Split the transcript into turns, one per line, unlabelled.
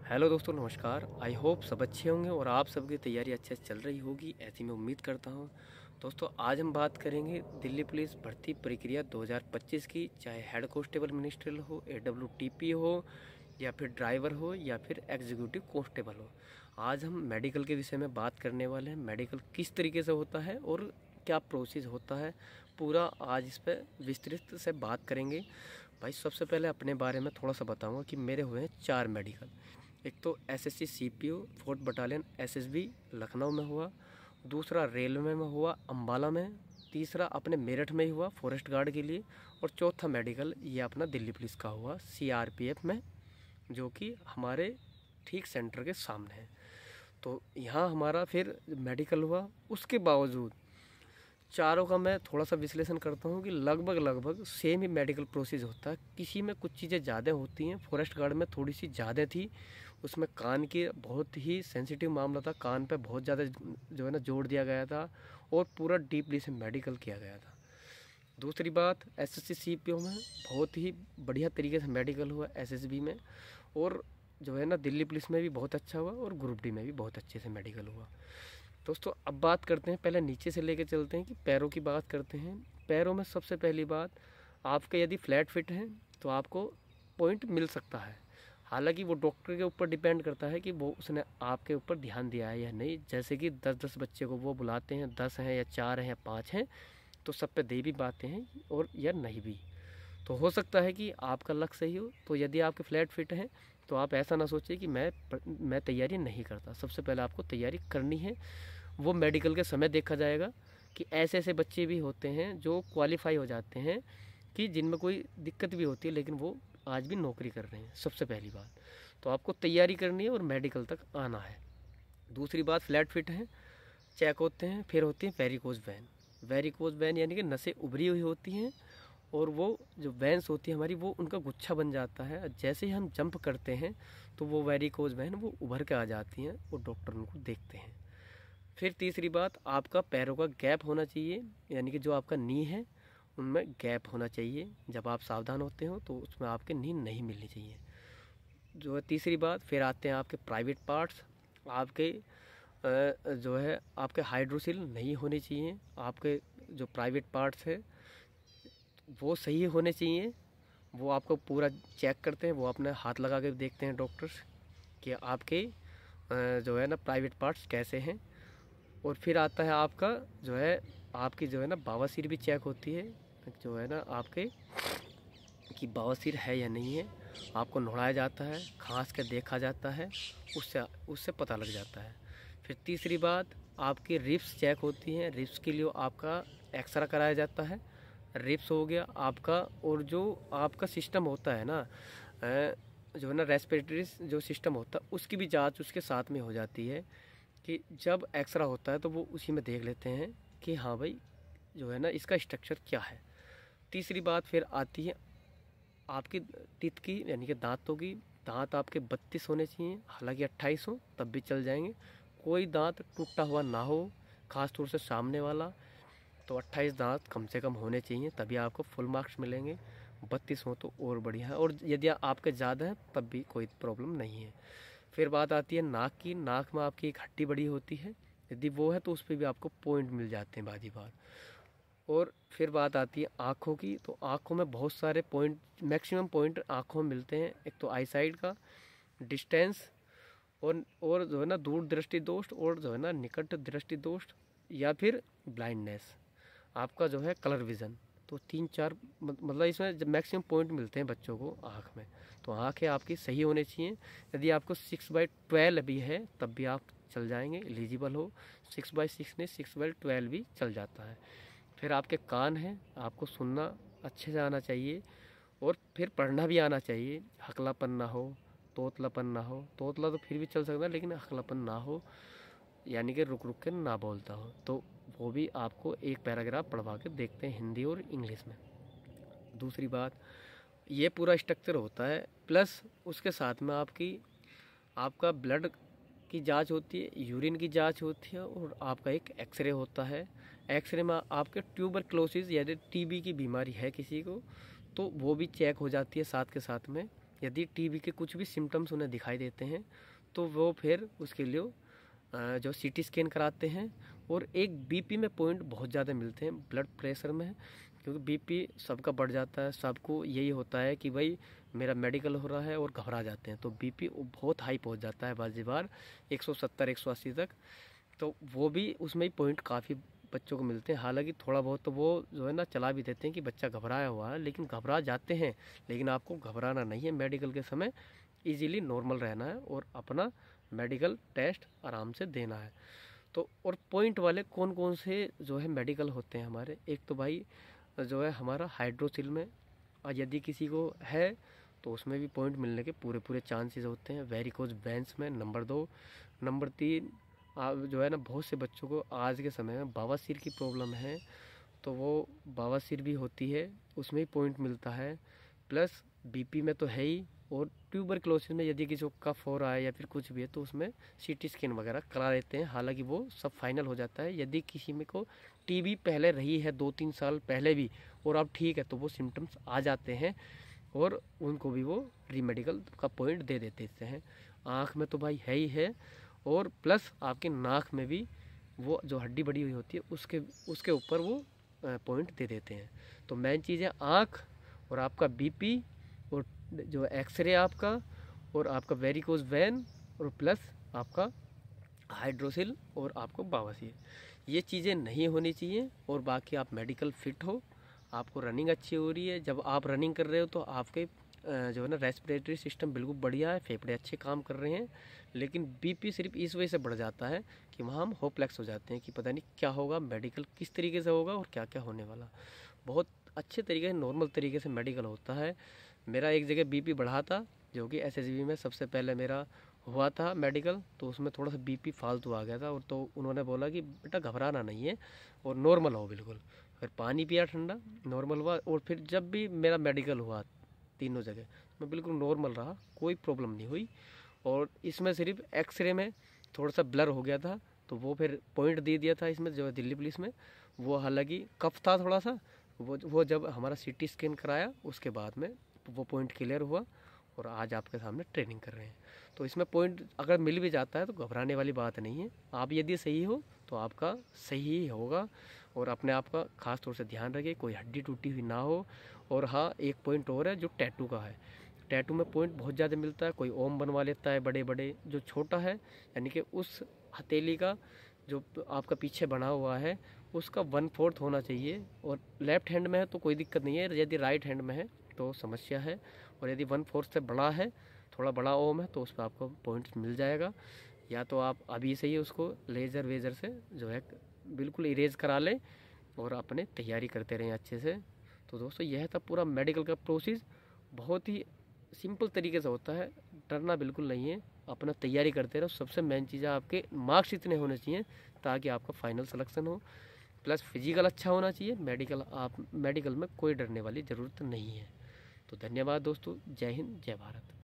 Hello दोस्तों, नमस्कार। I hope सब अच्छे होंगे और आप सबकी तैयारी अच्छे से चल रही होगी, ऐसी मैं उम्मीद करता हूं। दोस्तों, आज हम बात करेंगे दिल्ली पुलिस भर्ती प्रक्रिया 2025 की। चाहे हेड कांस्टेबल मिनिस्ट्रियल हो, AWTP हो, या फिर ड्राइवर हो, या फिर एग्जीक्यूटिव कांस्टेबल हो। आज हम मेडिकल के विषय में बात करने वाले हैं। मेडिकल किस तरीके से होता है और क्या प्रोसेस होता है, पूरा आज इस पर विस्तृत से बात करेंगे। भाई, सबसे पहले अपने बारे में थोड़ा सा बताऊंगा कि मेरे हुए हैं 4 मेडिकल। एक तो SSC CPO 4th battalion SSB Lucknow में हुआ, दूसरा रेलवे में हुआ अम्बाला में, तीसरा अपने मेरठ में ही हुआ फॉरेस्ट गार्ड के लिए, और चौथा मेडिकल ये अपना दिल्ली पुलिस का हुआ CRPF में, जो कि हमारे ठीक सेंटर के सामने है। तो यहाँ हमारा फिर मेडिकल हुआ। उसके बावजूद चारों का मैं थोड़ा सा विश्लेषण करता हूँ कि लगभग सेम ही मेडिकल प्रोसेस होता है। किसी में कुछ चीज़ें ज़्यादा होती हैं। फॉरेस्ट गार्ड में थोड़ी सी ज़्यादा थी, उसमें कान के बहुत ही सेंसिटिव मामला था, कान पे बहुत ज़्यादा जो है ना जोर दिया गया था और पूरा डीपली से मेडिकल किया गया था। दूसरी बात, SSC CPO में बहुत ही बढ़िया तरीके से मेडिकल हुआ, SSB में, और जो है ना दिल्ली पुलिस में भी बहुत अच्छा हुआ, और ग्रुप डी में भी बहुत अच्छे से मेडिकल हुआ। दोस्तों, अब बात करते हैं, पहले नीचे से लेके चलते हैं कि पैरों की बात करते हैं। पैरों में सबसे पहली बात, आपके यदि फ्लैट फिट हैं तो आपको पॉइंट मिल सकता है। हालांकि वो डॉक्टर के ऊपर डिपेंड करता है कि वो उसने आपके ऊपर ध्यान दिया है या नहीं। जैसे कि 10-10 बच्चे को वो बुलाते हैं, 10 हैं या 4 हैं या 5 हैं, तो सब पे दे भी पाते हैं और या नहीं भी। तो हो सकता है कि आपका लक सही हो। तो यदि आपके फ्लैट फिट हैं तो आप ऐसा ना सोचिए कि मैं तैयारी नहीं करता। सबसे पहले आपको तैयारी करनी है। वो मेडिकल के समय देखा जाएगा कि ऐसे ऐसे बच्चे भी होते हैं जो क्वालिफाई हो जाते हैं, कि जिनमें कोई दिक्कत भी होती है लेकिन वो आज भी नौकरी कर रहे हैं। सबसे पहली बात तो आपको तैयारी करनी है और मेडिकल तक आना है। दूसरी बात, फ्लैट फिट है, चेक होते हैं। फिर होती है वेरिकोज वैन। वेरिकोज वैन यानी कि नसें उभरी हुई होती हैं, और वो जो वैन्स होती है हमारी, वो उनका गुच्छा बन जाता है। जैसे ही हम जंप करते हैं तो वो वेरिकोज वैन वो उभर के आ जाती हैं और डॉक्टर उनको देखते हैं। फिर तीसरी बात, आपका पैरों का गैप होना चाहिए, यानी कि जो आपका नी है उनमें गैप होना चाहिए। जब आप सावधान होते हो तो उसमें आपके नी नहीं मिलनी चाहिए। जो है तीसरी बात, फिर आते हैं आपके प्राइवेट पार्ट्स। आपके जो है आपके हाइड्रोसिल नहीं होने चाहिए। आपके जो प्राइवेट पार्ट्स है वो सही होने चाहिए। वो आपको पूरा चेक करते हैं, वो अपने हाथ लगा के देखते हैं डॉक्टर्स कि आपके जो है ना प्राइवेट पार्ट्स कैसे हैं। और फिर आता है आपका जो है, आपकी जो है ना बवासीर भी चेक होती है, जो है ना आपके कि बवासीर है या नहीं है। आपको नोड़ाया जाता है, खांस के देखा जाता है, उससे उससे पता लग जाता है। फिर तीसरी बात, आपकी रिब्स चेक होती हैं। रिब्स के लिए आपका एक्सरा कराया जाता है। रिब्स हो गया आपका, और जो आपका सिस्टम होता है ना, जो है ना रेस्पिरेटरी जो सिस्टम होता है, उसकी भी जांच उसके साथ में हो जाती है। कि जब एक्सरा होता है तो वो उसी में देख लेते हैं कि हाँ भाई, जो है ना इसका स्ट्रक्चर क्या है। तीसरी बात फिर आती है आपकी टीथ की, यानी कि दांतों की। दांत आपके 32 होने चाहिए, हालांकि 28 हो तब भी चल जाएंगे। कोई दांत टूटा हुआ ना हो, खास तौर से सामने वाला। तो 28 दांत कम से कम होने चाहिए, तभी आपको फुल मार्क्स मिलेंगे। 32 हो तो और बढ़िया है, और यदि आपके ज़्यादा है तब भी कोई प्रॉब्लम नहीं है। फिर बात आती है नाक की। नाक में आपकी एक हड्डी बड़ी होती है, यदि वो है तो उस पर भी आपको पॉइंट मिल जाते हैं बाजी बात। और फिर बात आती है आँखों की। तो आँखों में बहुत सारे पॉइंट, मैक्सिमम पॉइंट आँखों में मिलते हैं। एक तो आई साइड का डिस्टेंस, और जो है ना दूर दृष्टि दोष, और जो है ना निकट दृष्टि दोष, या फिर ब्लाइंडनेस, आपका जो है कलर विज़न। तो 3-4 मतलब इसमें जब मैक्सिमम पॉइंट मिलते हैं बच्चों को आँख में। तो आँखें आपकी सही होनी चाहिए। यदि आपको 6/12 भी है तब भी आप चल जाएंगे, एलिजिबल हो। 6/6 नहीं, 6/12 भी चल जाता है। फिर आपके कान हैं, आपको सुनना अच्छे से आना चाहिए, और फिर पढ़ना भी आना चाहिए। हकलापन ना हो, तोतलापन ना हो। तोतला तो फिर भी चल सकता है, लेकिन हकलापन ना हो, यानी कि रुक रुक के ना बोलता हो। तो वो भी आपको एक पैराग्राफ पढ़वा के देखते हैं हिंदी और इंग्लिश में। दूसरी बात, ये पूरा स्ट्रक्चर होता है, प्लस उसके साथ में आपका ब्लड की जांच होती है, यूरिन की जांच होती है, और आपका एक एक्सरे होता है। एक्सरे में आपके ट्यूबरक्लोसिस यदि TB की बीमारी है किसी को, तो वो भी चेक हो जाती है साथ के साथ में। यदि टीबी के कुछ भी सिम्टम्स उन्हें दिखाई देते हैं तो वो फिर उसके लिए जो सीटी स्कैन कराते हैं। और एक बीपी में पॉइंट बहुत ज़्यादा मिलते हैं ब्लड प्रेशर में, क्योंकि बीपी सबका बढ़ जाता है, सबको यही होता है कि भाई मेरा मेडिकल हो रहा है और घबरा जाते हैं, तो बीपी बहुत हाई पहुंच जाता है बाजी बार 170 180 तक। तो वो भी उसमें ही पॉइंट काफ़ी बच्चों को मिलते हैं। हालांकि थोड़ा बहुत तो वो जो है ना चला भी देते हैं कि बच्चा घबराया हुआ है, लेकिन घबरा जाते हैं। लेकिन आपको घबराना नहीं है, मेडिकल के समय इजीली नॉर्मल रहना है और अपना मेडिकल टेस्ट आराम से देना है। तो और पॉइंट वाले कौन कौन से जो है मेडिकल होते हैं हमारे, एक तो भाई जो है हमारा हाइड्रोसिल में, और यदि किसी को है तो उसमें भी पॉइंट मिलने के पूरे पूरे चांसेस होते हैं। वेरिकोज वेंस में नंबर 2। नंबर 3 जो है ना, बहुत से बच्चों को आज के समय में बवासीर की प्रॉब्लम है, तो वो बवासीर भी होती है, उसमें भी पॉइंट मिलता है। प्लस बीपी में तो है ही, और ट्यूबरक्लोसिस में यदि किसी को कफ हो रहा है या फिर कुछ भी है तो उसमें सीटी स्कैन वगैरह करा लेते हैं। हालांकि वो सब फाइनल हो जाता है। यदि किसी में को टीबी पहले रही है 2-3 साल पहले भी और अब ठीक है, तो वो सिम्टम्स आ जाते हैं और उनको भी वो रीमेडिकल का पॉइंट दे देते हैं। आँख में तो भाई है ही है, और प्लस आपके नाक में भी वो जो हड्डी बड़ी हुई होती है उसके ऊपर वो पॉइंट दे देते हैं। तो मेन चीज़ है आँख और आपका बीपी और जो एक्सरे आपका, और आपका वेरिकोज वैन, और प्लस आपका हाइड्रोसिल और आपको बवासीर। ये चीज़ें नहीं होनी चाहिए। और बाकी आप मेडिकल फिट हो, आपको रनिंग अच्छी हो रही है, जब आप रनिंग कर रहे हो तो आपके जो है ना रेस्पिरेटरी सिस्टम बिल्कुल बढ़िया है, फेफड़े अच्छे काम कर रहे हैं। लेकिन बीपी सिर्फ इस वजह से बढ़ जाता है कि वहाँ हम होपलेस हो जाते हैं कि पता नहीं क्या होगा, मेडिकल किस तरीके से होगा और क्या क्या होने वाला। बहुत अच्छे तरीके से नॉर्मल तरीके से मेडिकल होता है। मेरा एक जगह बीपी बढ़ा था, जो कि एसएसबी में सबसे पहले मेरा हुआ था मेडिकल, तो उसमें थोड़ा सा बीपी फालतू आ गया था। और तो उन्होंने बोला कि बेटा घबराना नहीं है और नॉर्मल हो बिल्कुल। फिर पानी पिया ठंडा, नॉर्मल हुआ। और फिर जब भी मेरा मेडिकल हुआ तीनों जगह मैं बिल्कुल नॉर्मल रहा, कोई प्रॉब्लम नहीं हुई। और इसमें सिर्फ एक्सरे में थोड़ा सा ब्लर हो गया था, तो वो फिर पॉइंट दे दिया था इसमें जो है दिल्ली पुलिस में। वो हालांकि कफ था थोड़ा सा, वो जब हमारा सीटी स्कैन कराया उसके बाद में वो पॉइंट क्लियर हुआ, और आज आपके सामने ट्रेनिंग कर रहे हैं। तो इसमें पॉइंट अगर मिल भी जाता है तो घबराने वाली बात नहीं है। आप यदि सही हो तो आपका सही ही होगा। और अपने आप का खास तौर से ध्यान रखिए, कोई हड्डी टूटी हुई ना हो। और हाँ, एक पॉइंट और है जो टैटू का है। टैटू में पॉइंट बहुत ज़्यादा मिलता है, कोई ओम बनवा लेता है बड़े बड़े, जो छोटा है यानी कि उस हथेली का जो आपका पीछे बना हुआ है उसका 1/4 होना चाहिए। और लेफ्ट हैंड में है तो कोई दिक्कत नहीं है, यदि राइट हैंड में है तो समस्या है। और यदि 1/4 से बड़ा है, थोड़ा बड़ा ओम है, तो उस पर आपको पॉइंट्स मिल जाएगा। या तो आप अभी से ही उसको लेज़र वेज़र से जो है बिल्कुल इरेज करा लें और अपने तैयारी करते रहें अच्छे से। तो दोस्तों यह था पूरा मेडिकल का प्रोसेस, बहुत ही सिंपल तरीके से होता है, डरना बिल्कुल नहीं है, अपना तैयारी करते रहो। सबसे मेन चीज़ है आपके मार्क्स इतने होने चाहिए ताकि आपका फाइनल सिलेक्शन हो। प्लस फिजिकल अच्छा होना चाहिए। मेडिकल में कोई डरने वाली ज़रूरत नहीं है। तो धन्यवाद दोस्तों, जय हिंद जय भारत।